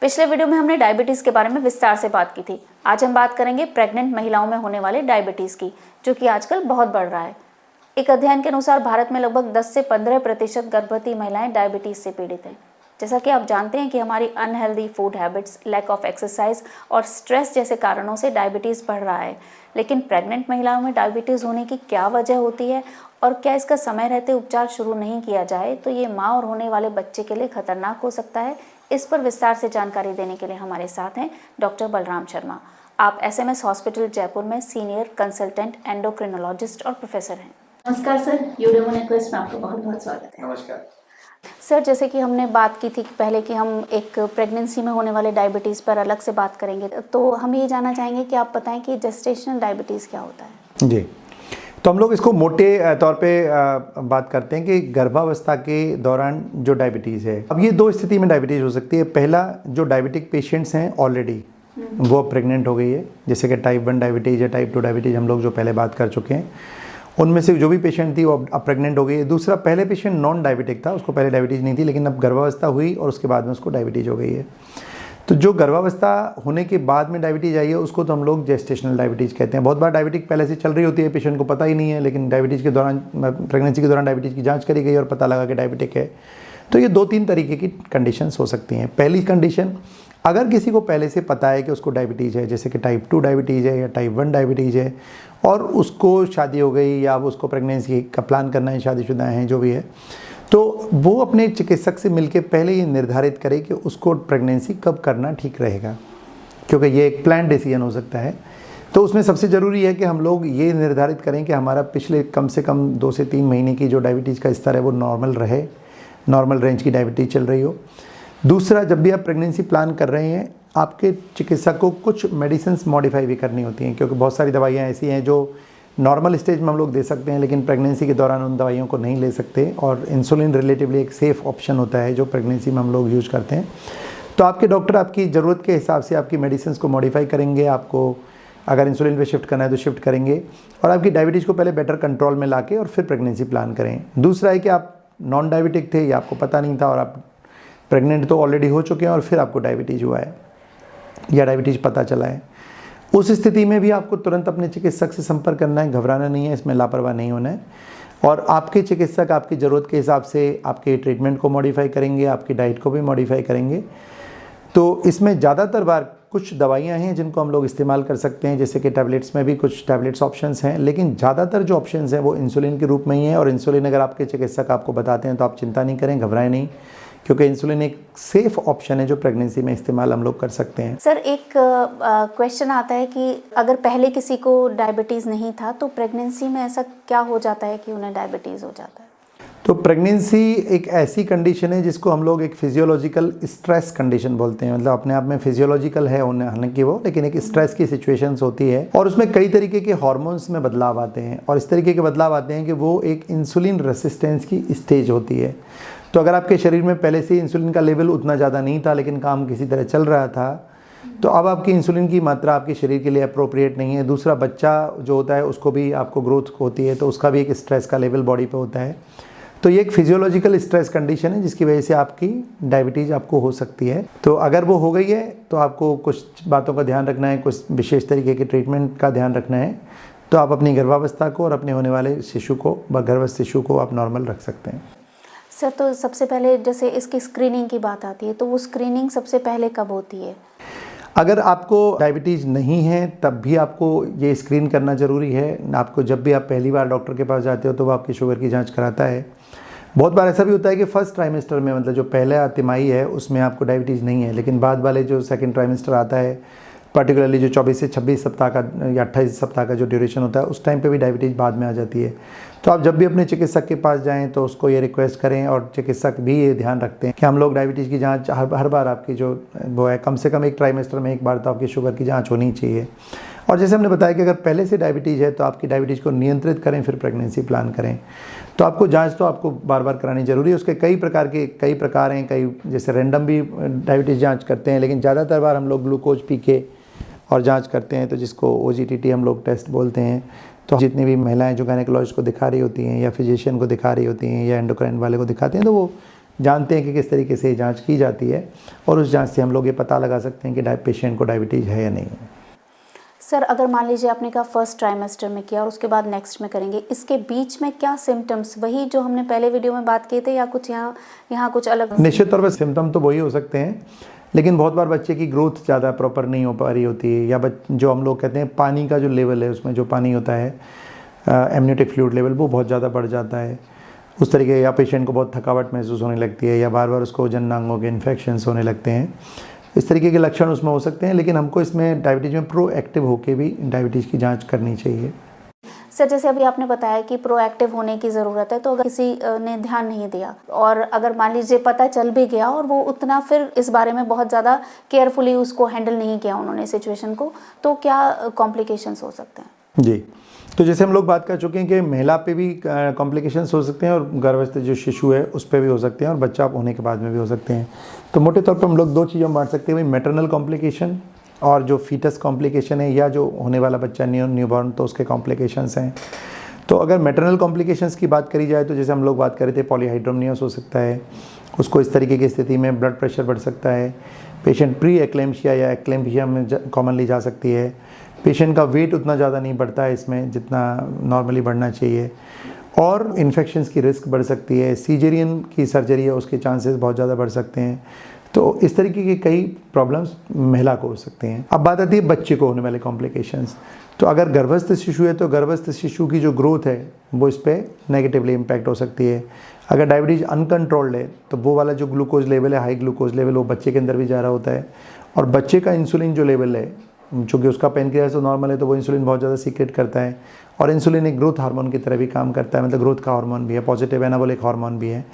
पिछले वीडियो में हमने डायबिटीज़ के बारे में विस्तार से बात की थी। आज हम बात करेंगे प्रेग्नेंट महिलाओं में होने वाले डायबिटीज़ की, जो कि आजकल बहुत बढ़ रहा है। एक अध्ययन के अनुसार भारत में लगभग 10 से 15% गर्भवती महिलाएं डायबिटीज़ से पीड़ित हैं। जैसा कि आप जानते हैं कि हमारी unhealthy food habits, lack of exercise और स्ट्रेस जैसे कारणों से डायबिटीज़ बढ़ रहा है। लेकिन प्रेग्नेंट महिलाओं में डायबिटीज़ होने की क्या वजह होती है और क्या इसका समय रहते उपचार शुरू नहीं किया जाए तो ये माँ और होने वाले बच्चे के लिए खतरनाक हो सकता है। इस पर विस्तार से जानकारी देने के लिए हमारे साथ हैं डॉक्टर बलराम शर्मा। आप SMS हॉस्पिटल जयपुर में सीनियर कंसल्टेंट एंडोक्रिनोलॉजिस्ट और प्रोफेसर हैं। नमस्कार सर, यूडेमो नेटवर्क में आपका बहुत बहुत स्वागत है। नमस्कार सर, जैसे कि हमने बात की थी कि पहले कि हम एक प्रेगनेंसी में होने वाले डायबिटीज़ पर अलग से बात करेंगे, तो हम ये जानना चाहेंगे कि आप बताएं कि जेस्टेशनल डायबिटीज़ क्या होता है। जी, तो हम लोग इसको मोटे तौर पे बात करते हैं कि गर्भावस्था के दौरान जो डायबिटीज़ है, अब ये दो स्थिति में डायबिटीज़ हो सकती है। पहला, जो डायबिटिक पेशेंट्स हैं ऑलरेडी वो प्रेग्नेंट हो गई है, जैसे कि टाइप 1 डायबिटीज़ या टाइप 2 डायबिटीज़ हम लोग जो पहले बात कर चुके हैं, उनमें से जो भी पेशेंट थी वो अब प्रेग्नेंट हो गई है। दूसरा, पहले पेशेंट नॉन डायबिटिक था, उसको पहले डायबिटीज़ नहीं थी, लेकिन अब गर्भावस्था हुई और उसके बाद में उसको डायबिटीज़ हो गई है। तो जो गर्भावस्था होने के बाद में डायबिटीज़ आई है उसको तो हम लोग जेस्टेशनल डायबिटीज़ कहते हैं। बहुत बार डायबिटिक पहले से चल रही होती है, पेशेंट को पता ही नहीं है, लेकिन डायबिटीज़ के दौरान, प्रेगनेंसी के दौरान डायबिटीज़ की जांच करी गई और पता लगा कि डायबिटिक है। तो ये 2-3 तरीके की कंडीशंस हो सकती हैं। पहली कंडीशन, अगर किसी को पहले से पता है कि उसको डायबिटीज़ है, जैसे कि टाइप 2 डायबिटीज़ है या टाइप 1 डायबिटीज़ है, और उसको शादी हो गई या अब उसको प्रेगनेंसी का प्लान करना है, शादीशुदा हैं, जो भी है, तो वो अपने चिकित्सक से मिलकर पहले ये निर्धारित करे कि उसको प्रेगनेंसी कब करना ठीक रहेगा, क्योंकि ये एक प्लान डिसीजन हो सकता है। तो उसमें सबसे ज़रूरी है कि हम लोग ये निर्धारित करें कि हमारा पिछले कम से कम 2 से 3 महीने की जो डायबिटीज़ का स्तर है वो नॉर्मल रहे, नॉर्मल रेंज की डायबिटीज़ चल रही हो। दूसरा, जब भी आप प्रेगनेंसी प्लान कर रहे हैं, आपके चिकित्सक को कुछ मेडिसिन्स मॉडिफाई भी करनी होती हैं, क्योंकि बहुत सारी दवाइयाँ ऐसी हैं जो नॉर्मल स्टेज में हम लोग दे सकते हैं, लेकिन प्रेगनेंसी के दौरान उन दवाइयों को नहीं ले सकते। और इंसुलिन रिलेटिवली एक सेफ़ ऑप्शन होता है जो प्रेगनेंसी में हम लोग यूज़ करते हैं। तो आपके डॉक्टर आपकी ज़रूरत के हिसाब से आपकी मेडिसिन्स को मॉडिफाई करेंगे, आपको अगर इंसुलिन पे शिफ्ट करना है तो शिफ्ट करेंगे, और आपकी डायबिटीज़ को पहले बेटर कंट्रोल में लाके और फिर प्रेगनेंसी प्लान करें। दूसरा है कि आप नॉन डायबिटिक थे या आपको पता नहीं था और आप प्रेग्नेंट तो ऑलरेडी हो चुके हैं और फिर आपको डायबिटीज़ हुआ है या डायबिटीज़ पता चला है, उस स्थिति में भी आपको तुरंत अपने चिकित्सक से संपर्क करना है, घबराना नहीं है, इसमें लापरवाह नहीं होना है। और आपके चिकित्सक आपकी ज़रूरत के हिसाब से आपके ट्रीटमेंट को मॉडिफाई करेंगे, आपकी डाइट को भी मॉडिफाई करेंगे। तो इसमें ज़्यादातर बार कुछ दवाइयाँ हैं जिनको हम लोग इस्तेमाल कर सकते हैं, जैसे कि टैबलेट्स में भी कुछ टैबलेट्स ऑप्शंस हैं, लेकिन ज़्यादातर जो ऑप्शंस हैं वो इंसुलिन के रूप में ही है। और इंसुलिन अगर आपके चिकित्सक आपको बताते हैं तो आप चिंता नहीं करें, घबराएं नहीं, क्योंकि इंसुलिन एक सेफ़ ऑप्शन है जो प्रेगनेंसी में इस्तेमाल हम लोग कर सकते हैं। सर, एक क्वेश्चन आता है कि अगर पहले किसी को डायबिटीज़ नहीं था तो प्रेगनेंसी में ऐसा क्या हो जाता है कि उन्हें डायबिटीज़ हो जाता है? तो प्रेगनेंसी एक ऐसी कंडीशन है जिसको हम लोग एक फिजियोलॉजिकल स्ट्रेस कंडीशन बोलते हैं। मतलब अपने आप में फिजियोलॉजिकल है हालांकि वो, लेकिन एक स्ट्रेस की सिचुएशंस होती है और उसमें कई तरीके के हार्मोन्स में बदलाव आते हैं, और इस तरीके के बदलाव आते हैं कि वो एक इंसुलिन रेसिस्टेंस की स्टेज होती है। तो अगर आपके शरीर में पहले से इंसुलिन का लेवल उतना ज़्यादा नहीं था, लेकिन काम किसी तरह चल रहा था, तो अब आपकी इंसुलिन की मात्रा आपके शरीर के लिए अप्रोप्रिएट नहीं है। दूसरा, बच्चा जो होता है उसको भी आपको ग्रोथ होती है, तो उसका भी एक स्ट्रेस का लेवल बॉडी पे होता है। तो ये एक फिजियोलॉजिकल स्ट्रेस कंडीशन है जिसकी वजह से आपकी डायबिटीज़ आपको हो सकती है। तो अगर वो हो गई है तो आपको कुछ बातों का ध्यान रखना है, कुछ विशेष तरीके के ट्रीटमेंट का ध्यान रखना है। तो आप अपनी गर्भावस्था को और अपने होने वाले शिशु को, गर्भस्थ शिशु को आप नॉर्मल रख सकते हैं। सर, तो सबसे पहले जैसे इसकी स्क्रीनिंग की बात आती है, तो वो स्क्रीनिंग सबसे पहले कब होती है? अगर आपको डायबिटीज़ नहीं है तब भी आपको ये स्क्रीन करना ज़रूरी है। आपको जब भी आप पहली बार डॉक्टर के पास जाते हो तो वो आपकी शुगर की जांच कराता है। बहुत बार ऐसा भी होता है कि फर्स्ट ट्राइमेस्टर में, मतलब जो पहला तिमाही है उसमें आपको डायबिटीज़ नहीं है, लेकिन बाद वाले जो सेकंड ट्राइमेस्टर आता है, पर्टिकुलरली जो 24 से 26 सप्ताह का या 28 सप्ताह का जो ड्यूरेशन होता है, उस टाइम पे भी डायबिटीज़ बाद में आ जाती है। तो आप जब भी अपने चिकित्सक के पास जाएं तो उसको ये रिक्वेस्ट करें, और चिकित्सक भी ये ध्यान रखते हैं कि हम लोग डायबिटीज़ की जांच हर बार आपकी जो वो है, कम से कम एक ट्राइमेस्टर में एक बार तो आपकी शुगर की जांच होनी चाहिए। और जैसे हमने बताया कि अगर पहले से डायबिटीज़ है तो आपकी डायबिटीज़ को नियंत्रित करें, फिर प्रेगनेंसी प्लान करें। तो आपको जांच तो आपको बार बार करानी ज़रूरी है। उसके कई प्रकार हैं, कई जैसे रैंडम भी डायबिटीज़ जांच करते हैं, लेकिन ज़्यादातर बार हम लोग ग्लूकोज पी के और जांच करते हैं, तो जिसको OGTT हम लोग टेस्ट बोलते हैं। तो जितनी भी महिलाएं जो गायनेकोलॉजिस्ट को दिखा रही होती हैं या फिजिशियन को दिखा रही होती हैं या एंडोक्राइन वाले को दिखाते हैं, तो वो जानते हैं कि किस तरीके से जांच की जाती है और उस जांच से हम लोग ये पता लगा सकते हैं कि पेशेंट को डायबिटीज़ है या नहीं है। सर, अगर मान लीजिए आपने कहा फर्स्ट ट्राइमेस्टर में किया और उसके बाद नेक्स्ट में करेंगे, इसके बीच में क्या सिम्टम्स वही जो हमने पहले वीडियो में बात किए थे या कुछ यहाँ कुछ अलग? निश्चित तौर पर सिम्टम तो वही हो सकते हैं, लेकिन बहुत बार बच्चे की ग्रोथ ज़्यादा प्रॉपर नहीं हो पा रही होती है, या जो हम लोग कहते हैं पानी का जो लेवल है, उसमें जो पानी होता है एमनियोटिक फ्लूइड लेवल, वो बहुत ज़्यादा बढ़ जाता है उस तरीके, या पेशेंट को बहुत थकावट महसूस होने लगती है, या बार बार उसको जननांगों के इन्फेक्शंस होने लगते हैं। इस तरीके के लक्षण उसमें हो सकते हैं, लेकिन हमको इसमें डायबिटीज़ में प्रोएक्टिव होकर भी डायबिटीज़ की जांच करनी चाहिए। सर, जैसे अभी आपने बताया कि प्रोएक्टिव होने की ज़रूरत है, तो अगर किसी ने ध्यान नहीं दिया और अगर मान लीजिए पता चल भी गया और वो उतना फिर इस बारे में बहुत ज़्यादा केयरफुली उसको हैंडल नहीं किया उन्होंने सिचुएशन को, तो क्या कॉम्प्लिकेशंस हो सकते हैं? जी, तो जैसे हम लोग बात कर चुके हैं कि महिला पे भी कॉम्प्लिकेशंस हो सकते हैं और गर्भस्थ जो शिशु है उस पे भी हो सकते हैं और बच्चा होने के बाद में भी हो सकते हैं। तो मोटे तौर पर हम लोग 2 चीज़ों में बांट सकते हैं, मैटरनल कॉम्प्लिकेशन और जो फीटस कॉम्प्लिकेशन है, या जो होने वाला बच्चा न्यूबॉर्न, तो उसके कॉम्प्लिकेशंस हैं। तो अगर मैटरनल कॉम्प्लिकेशंस की बात करी जाए तो जैसे हम लोग बात कर रहे थे, पॉलीहाइड्रोमनियस हो सकता है, उसको इस तरीके की स्थिति में ब्लड प्रेशर बढ़ सकता है, पेशेंट प्री एक्लेम्शिया या एक्लेम्शिया में कॉमनली जा सकती है, पेशेंट का वेट उतना ज़्यादा नहीं बढ़ता है इसमें जितना नॉर्मली बढ़ना चाहिए, और इन्फेक्शंस की रिस्क बढ़ सकती है, सीजेरियन की सर्जरी है उसके चांसेस बहुत ज़्यादा बढ़ सकते हैं। तो इस तरीके की कई प्रॉब्लम्स महिला को हो सकते हैं। अब बात आती है बच्चे को होने वाले कॉम्प्लिकेशंस। तो अगर गर्भस्थ शिशु है तो गर्भस्थ शिशु की जो ग्रोथ है वो इस पर नेगेटिवली इम्पैक्ट हो सकती है। अगर डायबिटीज़ अनकंट्रोल्ड है तो वो वाला जो ग्लूकोज लेवल है, हाई ग्लूकोज लेवल, वो बच्चे के अंदर भी जा रहा होता है, और बच्चे का इंसुलिन जो लेवल है, चूँकि उसका पेनक्रियास तो नॉर्मल है तो वो इंसुलिन बहुत ज़्यादा सीक्रेट करता है, और इंसुलिन एक ग्रोथ हार्मोन की तरह भी काम करता है, मतलब ग्रोथ का हार्मोन भी है, पॉजिटिव एनाबॉलिक हार्मोन भी है।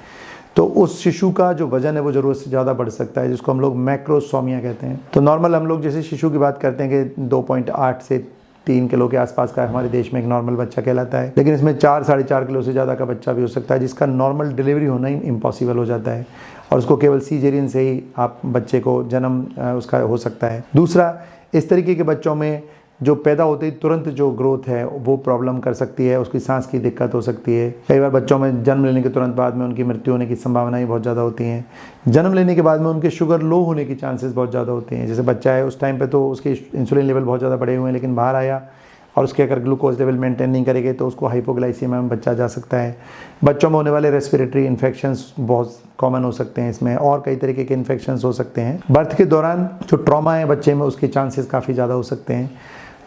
तो उस शिशु का जो वजन है वो ज़रूरत से ज़्यादा बढ़ सकता है, जिसको हम लोग मैक्रोसोमिया कहते हैं। तो नॉर्मल हम लोग जैसे शिशु की बात करते हैं कि 2.8 से 3 किलो के आसपास का हमारे देश में एक नॉर्मल बच्चा कहलाता है, लेकिन इसमें 4-4.5 किलो से ज़्यादा का बच्चा भी हो सकता है, जिसका नॉर्मल डिलीवरी होना ही इम्पॉसिबल हो जाता है, और उसको केवल सीजेरियन से ही आप बच्चे को जन्म उसका हो सकता है। दूसरा, इस तरीके के बच्चों में जो पैदा होते ही तुरंत जो ग्रोथ है वो प्रॉब्लम कर सकती है, उसकी सांस की दिक्कत हो सकती है। कई बार बच्चों में जन्म लेने के तुरंत बाद में उनकी मृत्यु होने की संभावनाएं बहुत ज़्यादा होती हैं। जन्म लेने के बाद में उनके शुगर लो होने की चांसेस बहुत ज़्यादा होते हैं। जैसे बच्चा है उस टाइम पे तो उसके इंसुलिन लेवल बहुत ज़्यादा बढ़े हुए हैं, लेकिन बाहर आया और उसके अगर ग्लूकोज लेवल मेंटेन नहीं करेंगे तो उसको हाइपोग्लाइसीमिया में बच्चा जा सकता है। बच्चों में होने वाले रेस्पिरेटरी इन्फेक्शंस बहुत कॉमन हो सकते हैं इसमें, और कई तरीके के इन्फेक्शंस हो सकते हैं। बर्थ के दौरान जो ट्रॉमा है बच्चे में उसके चांसेस काफ़ी ज़्यादा हो सकते हैं,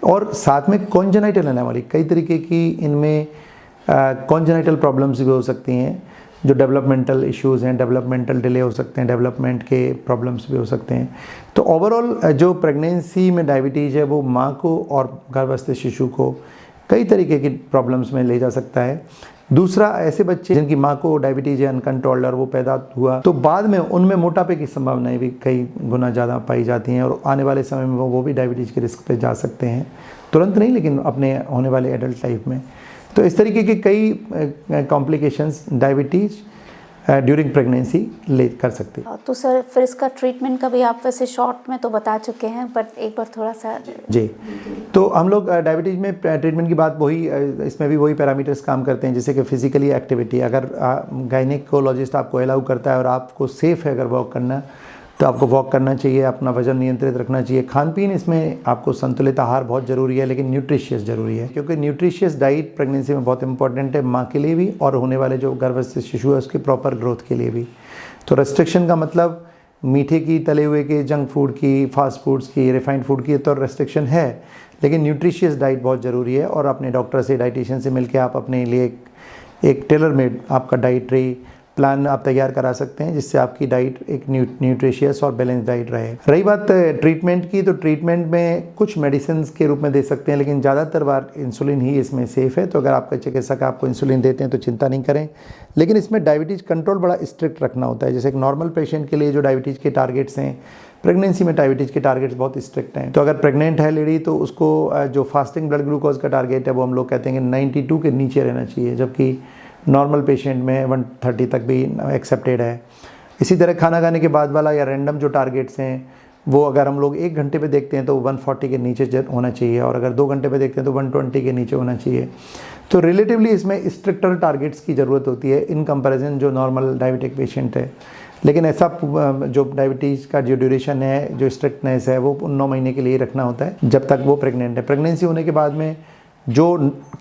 और साथ में कॉन्जेनाइटल एनोमली, कई तरीके की इनमें कॉन्जेनाइटल प्रॉब्लम्स भी हो सकती हैं, जो डेवलपमेंटल इश्यूज़ हैं, डेवलपमेंटल डिले हो सकते हैं, डेवलपमेंट के प्रॉब्लम्स भी हो सकते हैं। तो ओवरऑल जो प्रेगनेंसी में डायबिटीज़ है वो माँ को और गर्भस्थ शिशु को कई तरीके की प्रॉब्लम्स में ले जा सकता है। दूसरा, ऐसे बच्चे जिनकी माँ को डायबिटीज़ है अनकंट्रोल्ड और वो पैदा हुआ तो बाद में उनमें मोटापे की संभावनाएं भी कई गुना ज़्यादा पाई जाती हैं, और आने वाले समय में वो भी डायबिटीज़ के रिस्क पे जा सकते हैं, तुरंत नहीं लेकिन अपने होने वाले एडल्ट लाइफ में। तो इस तरीके के कई कॉम्प्लिकेशंस डायबिटीज़ ड्यूरिंग प्रेगनेंसी ले कर सकते हैं। तो सर, फिर इसका ट्रीटमेंट का भी आप वैसे शॉर्ट में तो बता चुके हैं, बट एक बार थोड़ा सा। जी, तो हम लोग डायबिटीज़ में ट्रीटमेंट की बात वही, इसमें भी वही पैरामीटर्स काम करते हैं, जैसे कि फिजिकली एक्टिविटी। अगर गायनिकोलॉजिस्ट आपको अलाउ करता है और आपको सेफ़ है अगर वॉक करना, तो आपको वॉक करना चाहिए, अपना वजन नियंत्रित रखना चाहिए। खान पीन इसमें आपको संतुलित आहार बहुत ज़रूरी है, लेकिन न्यूट्रिशियस ज़रूरी है, क्योंकि न्यूट्रिशियस डाइट प्रेगनेंसी में बहुत इंपॉर्टेंट है, माँ के लिए भी और होने वाले जो गर्भस्थ शिशु है उसकी प्रॉपर ग्रोथ के लिए भी। तो रेस्ट्रिक्शन का मतलब मीठे की, तले हुए के, जंक फूड की, फास्ट फूड्स की, रिफाइंड फूड की तो रेस्ट्रिक्शन है, लेकिन न्यूट्रिशियस डाइट बहुत ज़रूरी है। और अपने डॉक्टर से, डाइटिशियन से मिलकर आप अपने लिए एक टेलर मेड आपका डाइटरी प्लान आप तैयार करा सकते हैं, जिससे आपकी डाइट एक न्यूट्रिशियस और बैलेंस डाइट रहे। रही बात ट्रीटमेंट की, तो ट्रीटमेंट में कुछ मेडिसिन के रूप में दे सकते हैं, लेकिन ज़्यादातर बार इंसुलिन ही इसमें सेफ़ है। तो अगर आपका चिकित्सक आपको इंसुलिन देते हैं तो चिंता नहीं करें, लेकिन इसमें डायबिटीज़ कंट्रोल बड़ा स्ट्रिक्ट रखना होता है। जैसे एक नॉर्मल पेशेंट के लिए जो डायबिटीज़ के टारगेट्स हैं, प्रेगनेंसी में डायबिटीज़ के टारगेट्स बहुत स्ट्रिक्ट हैं। तो अगर प्रेग्नेंट है लेडी तो उसको जो फास्टिंग ब्लड ग्लूकोज का टारगेट है वो हम लोग कहते हैं कि 92 के नीचे रहना चाहिए, जबकि नॉर्मल पेशेंट में 130 तक भी एक्सेप्टेड है। इसी तरह खाना खाने के बाद वाला या रैंडम जो टारगेट्स हैं वो अगर हम लोग 1 घंटे पे देखते हैं तो 140 के नीचे होना चाहिए, और अगर 2 घंटे पे देखते हैं तो 120 के नीचे होना चाहिए। तो रिलेटिवली इसमें स्ट्रिक्टर टारगेट्स की ज़रूरत होती है इन कंपैरिजन जो नॉर्मल डायबिटिक पेशेंट है। लेकिन ऐसा जो डायबिटीज़ का जो ड्यूरेशन है, जो स्ट्रिक्टनेस है, वो 9 महीने के लिए रखना होता है जब तक वो प्रेग्नेंट है। प्रेगनेंसी होने के बाद में जो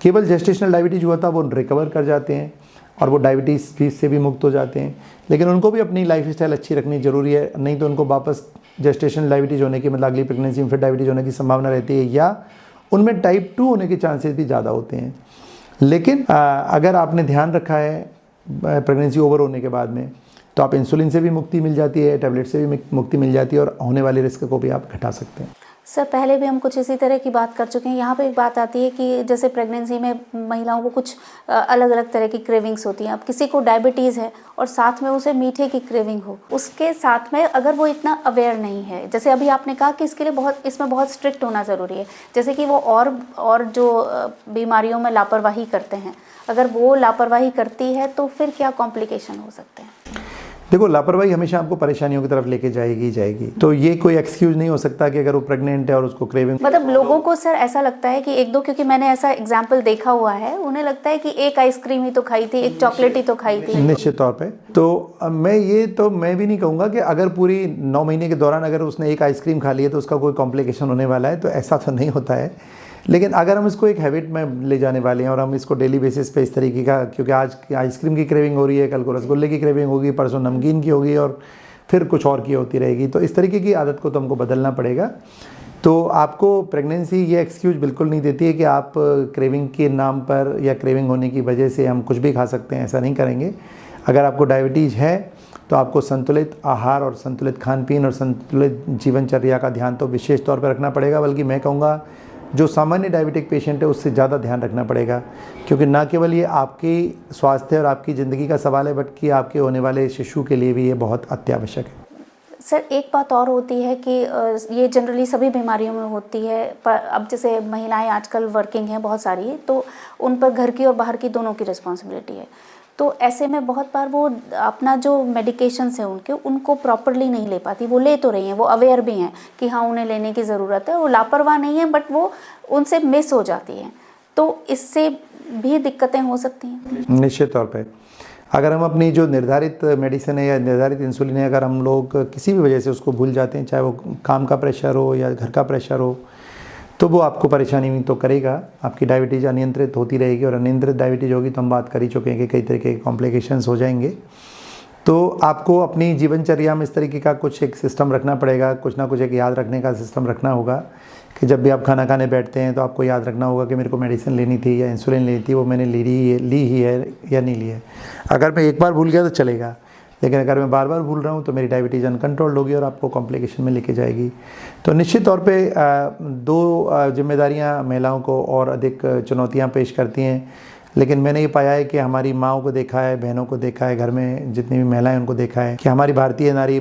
केवल जेस्टेशनल डायबिटीज़ हुआ था वो रिकवर कर जाते हैं और वो डायबिटीज़ से भी मुक्त हो जाते हैं। लेकिन उनको भी अपनी लाइफस्टाइल अच्छी रखनी ज़रूरी है, नहीं तो उनको वापस जेस्टेशनल डायबिटीज़ होने की, मतलब अगली प्रेगनेंसी में फिर डायबिटीज़ होने की संभावना रहती है, या उनमें टाइप 2 होने के चांसेस भी ज़्यादा होते हैं। लेकिन अगर आपने ध्यान रखा है प्रेगनेंसी ओवर होने के बाद में, तो आप इंसुलिन से भी मुक्ति मिल जाती है, टैबलेट से भी मुक्ति मिल जाती है और होने वाले रिस्क को भी आप घटा सकते हैं। सर पहले भी हम कुछ इसी तरह की बात कर चुके हैं। यहाँ पे एक बात आती है कि जैसे प्रेगनेंसी में महिलाओं को कुछ अलग अलग तरह की क्रेविंग्स होती हैं। अब किसी को डायबिटीज़ है और साथ में उसे मीठे की क्रेविंग हो, उसके साथ में अगर वो इतना अवेयर नहीं है, जैसे अभी आपने कहा कि इसके लिए इसमें बहुत स्ट्रिक्ट होना ज़रूरी है, जैसे कि वो और जो बीमारियों में लापरवाही करते हैं, अगर वो लापरवाही करती है तो फिर क्या कॉम्प्लिकेशन हो सकते हैं? देखो, लापरवाही हमेशा आपको परेशानियों की तरफ लेके जाएगी। तो ये कोई एक्सक्यूज नहीं हो सकता कि अगर वो प्रेग्नेंट है और उसको क्रेविंग, मतलब लोगों को सर ऐसा लगता है कि एक दो, क्योंकि मैंने ऐसा एग्जाम्पल देखा हुआ है, उन्हें लगता है कि एक आइसक्रीम ही तो खाई थी, एक चॉकलेट ही तो खाई थी। निश्चित तौर पे तो मैं भी नहीं कहूँगा कि अगर पूरी 9 महीने के दौरान अगर उसने एक आइसक्रीम खा ली है तो उसका कोई कॉम्प्लिकेशन होने वाला है, तो ऐसा तो नहीं होता है। लेकिन अगर हम इसको एक हैबिट में ले जाने वाले हैं और हम इसको डेली बेसिस पे इस तरीके का, क्योंकि आज आइसक्रीम की क्रेविंग हो रही है, कल को रसगुल्ले की क्रेविंग होगी, परसों नमकीन की होगी और फिर कुछ और की होती रहेगी, तो इस तरीके की आदत को तो हमको बदलना पड़ेगा। तो आपको प्रेगनेंसी ये एक्सक्यूज बिल्कुल नहीं देती है कि आप क्रेविंग के नाम पर या क्रेविंग होने की वजह से हम कुछ भी खा सकते हैं, ऐसा नहीं करेंगे। अगर आपको डायबिटीज़ है तो आपको संतुलित आहार और संतुलित खान पीन और संतुलित जीवनचर्या का ध्यान तो विशेष तौर पर रखना पड़ेगा, बल्कि मैं कहूँगा जो सामान्य डायबिटिक पेशेंट है उससे ज़्यादा ध्यान रखना पड़ेगा, क्योंकि ना केवल ये आपकी स्वास्थ्य और आपकी ज़िंदगी का सवाल है, बल्कि आपके होने वाले शिशु के लिए भी ये बहुत अत्यावश्यक है। सर एक बात और होती है कि ये जनरली सभी बीमारियों में होती है, पर अब जैसे महिलाएं आजकल वर्किंग हैं बहुत सारी, तो उन पर घर की और बाहर की दोनों की रिस्पॉन्सिबिलिटी है। तो ऐसे में बहुत बार वो अपना जो मेडिकेशंस हैं उनको प्रॉपरली नहीं ले पाती। वो ले तो रही हैं, वो अवेयर भी हैं कि हाँ उन्हें लेने की ज़रूरत है, वो लापरवाह नहीं है, बट वो उनसे मिस हो जाती हैं, तो इससे भी दिक्कतें हो सकती हैं। निश्चित तौर पे अगर हम अपनी जो निर्धारित मेडिसिन है या निर्धारित इंसुलिन है, अगर हम लोग किसी भी वजह से उसको भूल जाते हैं, चाहे वो काम का प्रेशर हो या घर का प्रेशर हो, तो वो आपको परेशानी तो करेगा। आपकी डायबिटीज़ अनियंत्रित होती रहेगी और अनियंत्रित डायबिटीज़ होगी तो हम बात कर ही चुके हैं कि कई तरह के कॉम्प्लिकेशंस हो जाएंगे। तो आपको अपनी जीवनचर्या में इस तरीके का कुछ एक सिस्टम रखना पड़ेगा, कुछ ना कुछ एक याद रखने का सिस्टम रखना होगा कि जब भी आप खाना खाने बैठते हैं तो आपको याद रखना होगा कि मेरे को मेडिसिन लेनी थी या इंसुलिन लेनी थी, वो मैंने ली ही है या नहीं ली है। अगर मैं एक बार भूल गया तो चलेगा, लेकिन अगर मैं बार बार भूल रहा हूँ तो मेरी डायबिटीज़ अनकंट्रोल्ड होगी और आपको कॉम्प्लिकेशन में लेके जाएगी। तो निश्चित तौर पे दो जिम्मेदारियाँ महिलाओं को और अधिक चुनौतियाँ पेश करती हैं, लेकिन मैंने ये पाया है कि हमारी माँओं को देखा है, बहनों को देखा है, घर में जितनी भी महिलाएं उनको देखा है कि हमारी भारतीय नारी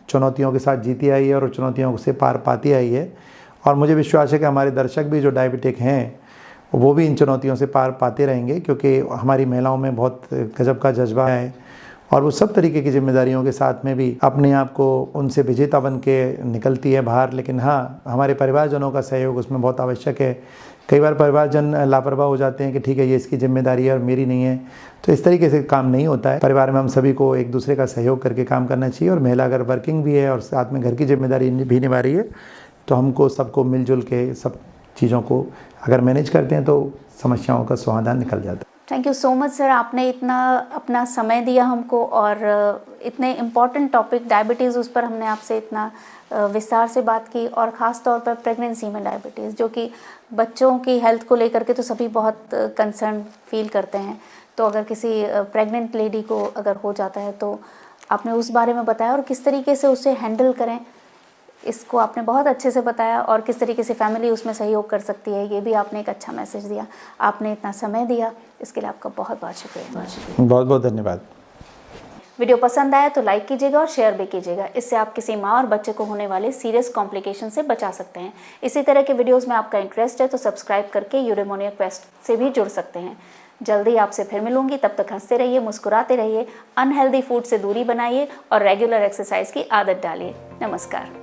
चुनौतियों के साथ जीती आई है और चुनौतियों से पार पाती आई है। और मुझे विश्वास है कि हमारे दर्शक भी जो डायबिटिक हैं वो भी इन चुनौतियों से पार पाते रहेंगे, क्योंकि हमारी महिलाओं में बहुत गजब का जज्बा है और वो सब तरीके की जिम्मेदारियों के साथ में भी अपने आप को उनसे विजेता बन के निकलती है बाहर। लेकिन हाँ, हमारे परिवारजनों का सहयोग उसमें बहुत आवश्यक है। कई बार परिवारजन लापरवाह हो जाते हैं कि ठीक है ये इसकी जिम्मेदारी है और मेरी नहीं है, तो इस तरीके से काम नहीं होता है। परिवार में हम सभी को एक दूसरे का सहयोग करके काम करना चाहिए और महिला अगर वर्किंग भी है और साथ में घर की जिम्मेदारी भी निभा रही है तो हमको सबको मिलजुल के सब चीज़ों को अगर मैनेज करते हैं तो समस्याओं का समाधान निकल जाता है। Thank you so much sir, आपने इतना अपना समय दिया हमको और इतने इम्पॉर्टेंट टॉपिक डायबिटीज़ उस पर हमने आपसे इतना विस्तार से बात की, और ख़ास तौर पर प्रेगनेंसी में डायबिटीज़ जो कि बच्चों की हेल्थ को लेकर के तो सभी बहुत कंसर्न फील करते हैं। तो अगर किसी प्रेग्नेंट लेडी को अगर हो जाता है तो आपने उस बारे में बताया और किस तरीके से उसे हैंडल करें इसको आपने बहुत अच्छे से बताया, और किस तरीके से फैमिली उसमें सहयोग कर सकती है ये भी आपने एक अच्छा मैसेज दिया। आपने इतना समय दिया इसके लिए आपका बहुत बहुत शुक्रिया। बहुत बहुत धन्यवाद। वीडियो पसंद आया तो लाइक कीजिएगा और शेयर भी कीजिएगा, इससे आप किसी माँ और बच्चे को होने वाले सीरियस कॉम्प्लिकेशन से बचा सकते हैं। इसी तरह के वीडियोज़ में आपका इंटरेस्ट है तो सब्सक्राइब करके यूरेमोनिया क्वेस्ट से भी जुड़ सकते हैं। जल्दी आपसे फिर मिलूंगी, तब तक हंसते रहिए, मुस्कुराते रहिए, अनहेल्दी फूड से दूरी बनाइए और रेगुलर एक्सरसाइज की आदत डालिए। नमस्कार।